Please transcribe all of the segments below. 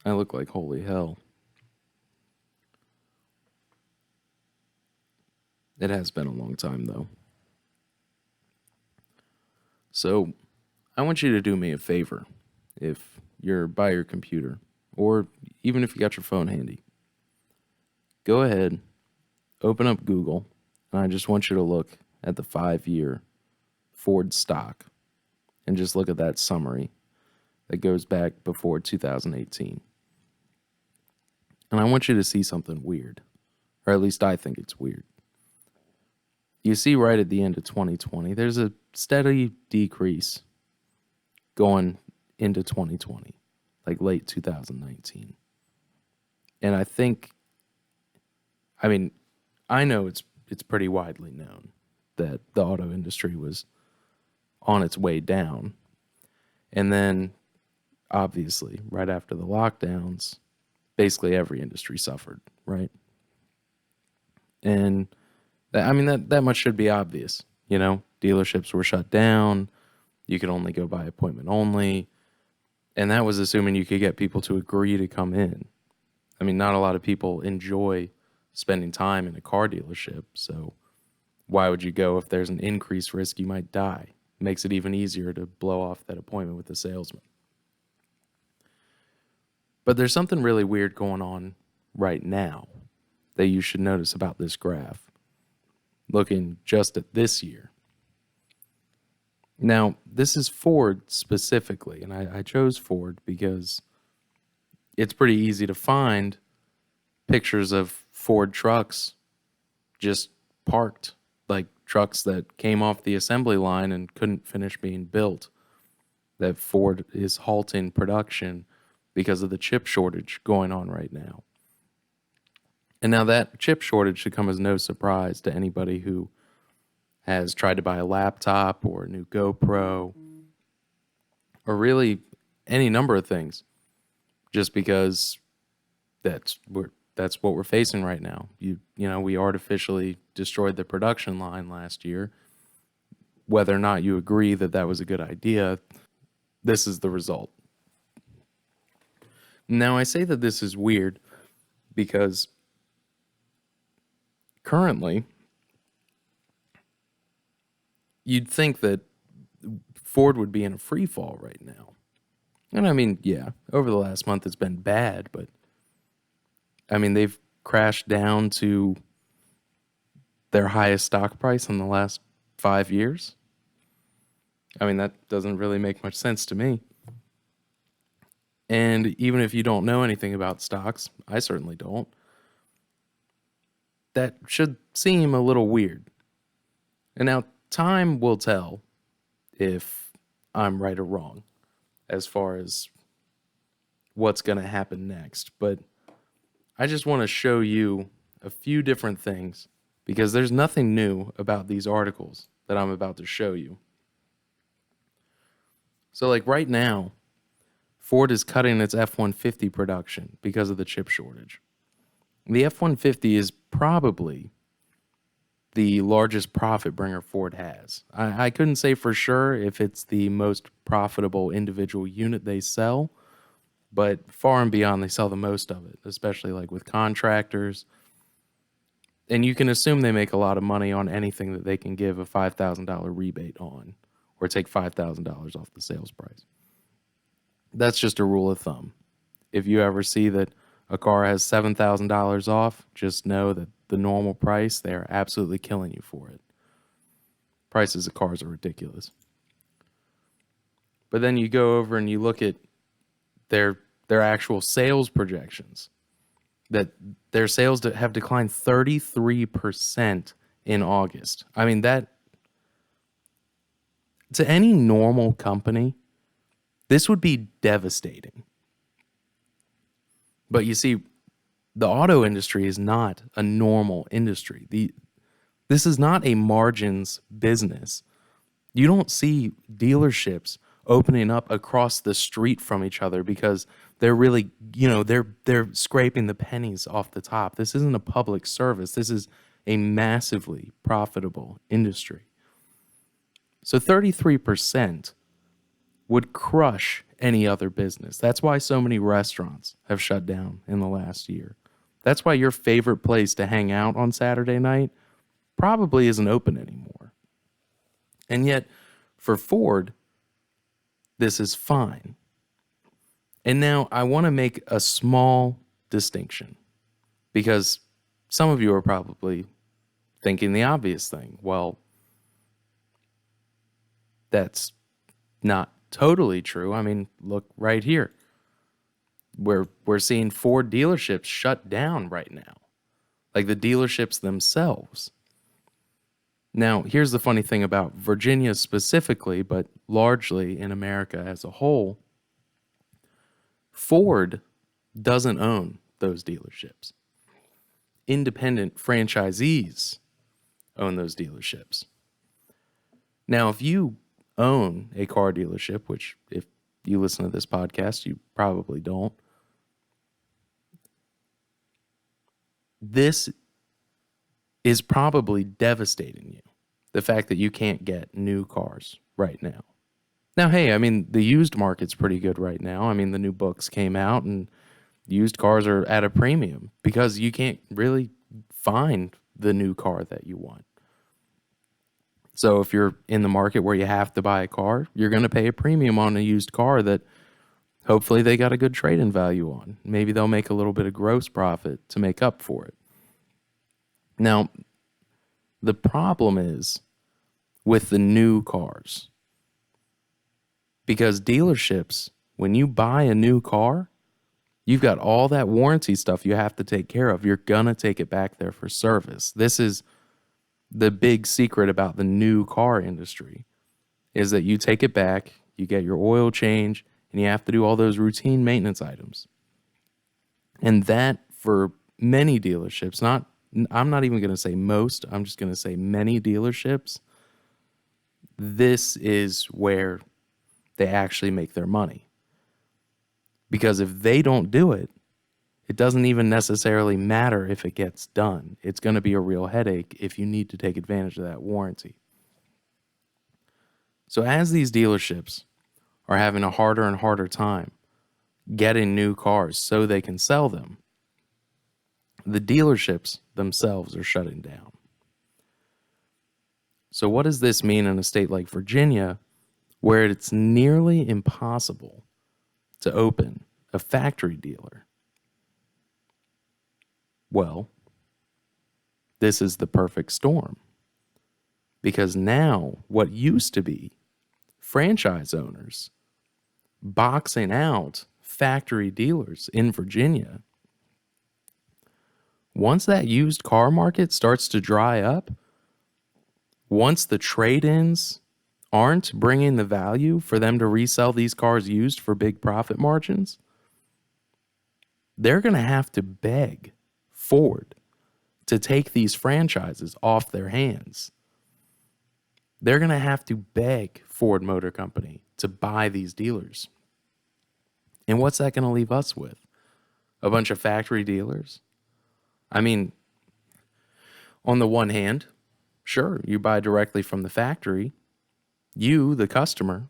I look like holy hell. It has been a long time, though. So, I want you to do me a favor if you're by your computer, or even if you got your phone handy. Go ahead, open up Google, and I just want you to look at the 5-year Ford stock and just look at that summary that goes back before 2018. And I want you to see something weird, or at least I think it's weird. You see right at the end of 2020, there's a steady decrease going into 2020, like late 2019. And I know it's pretty widely known that the auto industry was on its way down. And then obviously, right after the lockdowns, basically every industry suffered, right? And that much should be obvious, Dealerships were shut down. You could only go by appointment only. And that was assuming you could get people to agree to come in. Not a lot of people enjoy spending time in a car dealership. So why would you go if there's an increased risk you might die? It makes it even easier to blow off that appointment with the salesman. But there's something really weird going on right now that you should notice about this graph, looking just at this year. Now, this is Ford specifically, and I chose Ford because it's pretty easy to find pictures of Ford trucks just parked, like trucks that came off the assembly line and couldn't finish being built, that Ford is halting production because of the chip shortage going on right now. And now that chip shortage should come as no surprise to anybody who has tried to buy a laptop or a new GoPro or really any number of things, just because that's what we're facing right now. We artificially destroyed the production line last year. Whether or not you agree that that was a good idea, this is the result. Now, I say that this is weird because currently, you'd think that Ford would be in a free fall right now. And yeah, over the last month it's been bad, but they've crashed down to their highest stock price in the last 5 years. That doesn't really make much sense to me. And even if you don't know anything about stocks, I certainly don't, that should seem a little weird. And now time will tell if I'm right or wrong as far as what's going to happen next. But I just want to show you a few different things because there's nothing new about these articles that I'm about to show you. So like right now, Ford is cutting its F-150 production because of the chip shortage. The F-150 is probably the largest profit bringer Ford has. I couldn't say for sure if it's the most profitable individual unit they sell, but far and beyond, they sell the most of it, especially like with contractors. And you can assume they make a lot of money on anything that they can give a $5,000 rebate on or take $5,000 off the sales price. That's just a rule of thumb. If you ever see that a car has $7,000 off, just know that the normal price, they are absolutely killing you for it. Prices of cars are ridiculous. But then you go over and you look at their actual sales projections, that their sales have declined 33% in August. That to any normal company, this would be devastating. But you see, the auto industry is not a normal industry. This is not a margins business. You don't see dealerships opening up across the street from each other because they're really, they're scraping the pennies off the top. This isn't a public service. This is a massively profitable industry. So 33% would crush any other business. That's why so many restaurants have shut down in the last year. That's why your favorite place to hang out on Saturday night probably isn't open anymore. And yet, for Ford, this is fine. And now I want to make a small distinction because some of you are probably thinking the obvious thing. Well, that's not totally true. I mean, look right here. We're seeing Ford dealerships shut down right now, like the dealerships themselves. Now, here's the funny thing about Virginia specifically, but largely in America as a whole. Ford doesn't own those dealerships. Independent franchisees own those dealerships. Now, if you own a car dealership, which if you listen to this podcast, you probably don't, this is probably devastating you. The fact that you can't get new cars right now. Now, hey, I mean, the used market's pretty good right now. I mean, the new books came out and used cars are at a premium because you can't really find the new car that you want. So if you're in the market where you have to buy a car, you're going to pay a premium on a used car that hopefully they got a good trade-in value on. Maybe they'll make a little bit of gross profit to make up for it. Now, the problem is with the new cars. Because dealerships, when you buy a new car, you've got all that warranty stuff you have to take care of. You're going to take it back there for service. This is the big secret about the new car industry, is that you take it back, you get your oil change, and you have to do all those routine maintenance items. And that, for many dealerships, I'm not even going to say most, I'm just going to say many dealerships, this is where they actually make their money. Because if they don't do it, it doesn't even necessarily matter if it gets done. It's going to be a real headache if you need to take advantage of that warranty. So as these dealerships are having a harder and harder time getting new cars so they can sell them, the dealerships themselves are shutting down. So what does this mean in a state like Virginia, where it's nearly impossible to open a factory dealer? Well, this is the perfect storm. Because now what used to be franchise owners boxing out factory dealers in Virginia, once that used car market starts to dry up, once the trade-ins aren't bringing the value for them to resell these cars used for big profit margins, they're going to have to beg Ford to take these franchises off their hands. They're going to have to beg Ford Motor Company to buy these dealers. And what's that going to leave us with? A bunch of factory dealers? I mean, on the one hand, sure, you buy directly from the factory. You, the customer,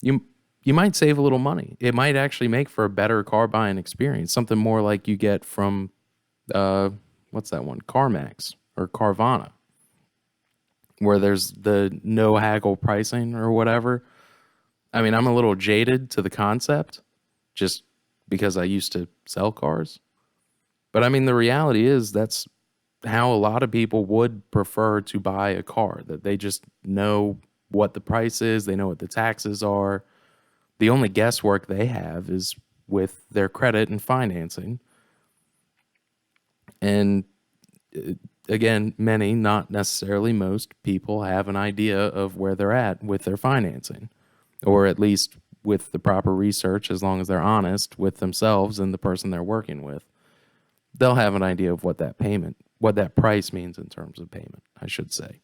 you might save a little money. It might actually make for a better car buying experience. Something more like you get from, what's that one? CarMax or Carvana, where there's the no haggle pricing or whatever. I mean, I'm a little jaded to the concept just because I used to sell cars. But I mean, the reality is that's how a lot of people would prefer to buy a car, that they just know what the price is, they know what the taxes are. The only guesswork they have is with their credit and financing. And again, many, not necessarily most people, have an idea of where they're at with their financing, or at least with the proper research, as long as they're honest with themselves and the person they're working with. They'll have an idea of what that payment, what that price means in terms of payment, I should say.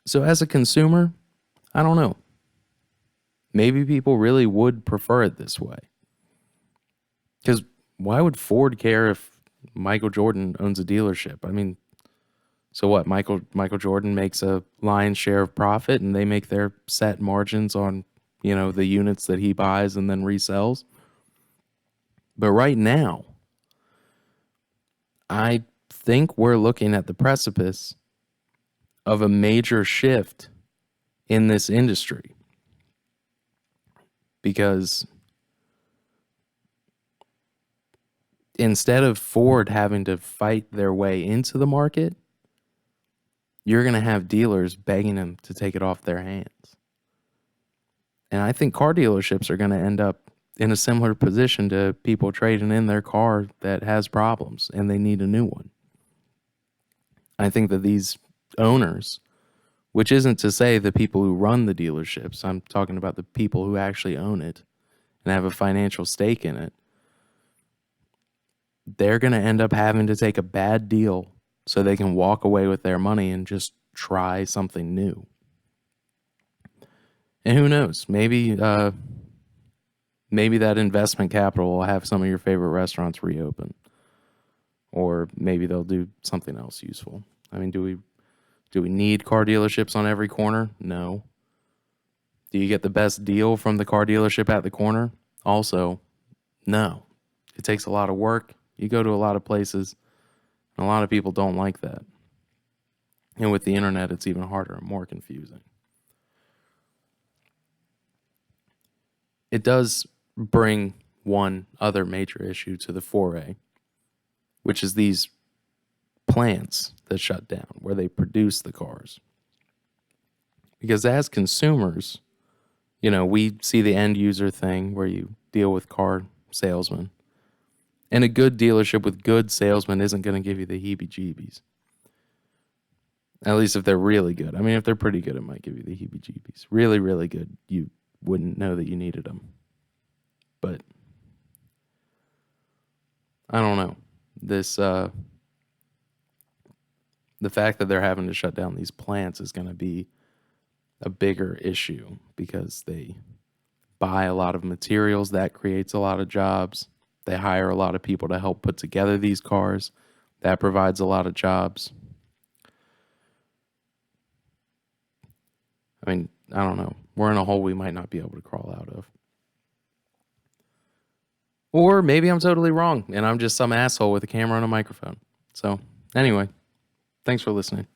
So as a consumer, I don't know. Maybe people really would prefer it this way. Because why would Ford care if Michael Jordan owns a dealership? I mean, So what? Michael Jordan makes a lion's share of profit, and they make their set margins on, the units that he buys and then resells. But right now, I think we're looking at the precipice of a major shift in this industry, because instead of Ford having to fight their way into the market, you're going to have dealers begging them to take it off their hands. And I think car dealerships are going to end up in a similar position to people trading in their car that has problems and they need a new one. I think that these owners, which isn't to say the people who run the dealerships, I'm talking about the people who actually own it and have a financial stake in it, they're going to end up having to take a bad deal so they can walk away with their money and just try something new. And who knows? Maybe that investment capital will have some of your favorite restaurants reopen, or maybe they'll do something else useful. I mean, do we need car dealerships on every corner? No. Do you get the best deal from the car dealership at the corner? Also, no. It takes a lot of work. You go to a lot of places, and a lot of people don't like that. And with the internet, it's even harder and more confusing. It does bring one other major issue to the foray, which is these plants that shut down where they produce the cars. Because as consumers, we see the end user thing where you deal with car salesmen. And a good dealership with good salesmen isn't going to give you the heebie-jeebies. At least if they're really good. I mean, if they're pretty good, it might give you the heebie-jeebies. Really, really good, you wouldn't know that you needed them. But I don't know. This, the fact that they're having to shut down these plants is going to be a bigger issue because they buy a lot of materials. That creates a lot of jobs. They hire a lot of people to help put together these cars. That provides a lot of jobs. I mean, I don't know. We're in a hole we might not be able to crawl out of. Or maybe I'm totally wrong and I'm just some asshole with a camera and a microphone. So, anyway, thanks for listening.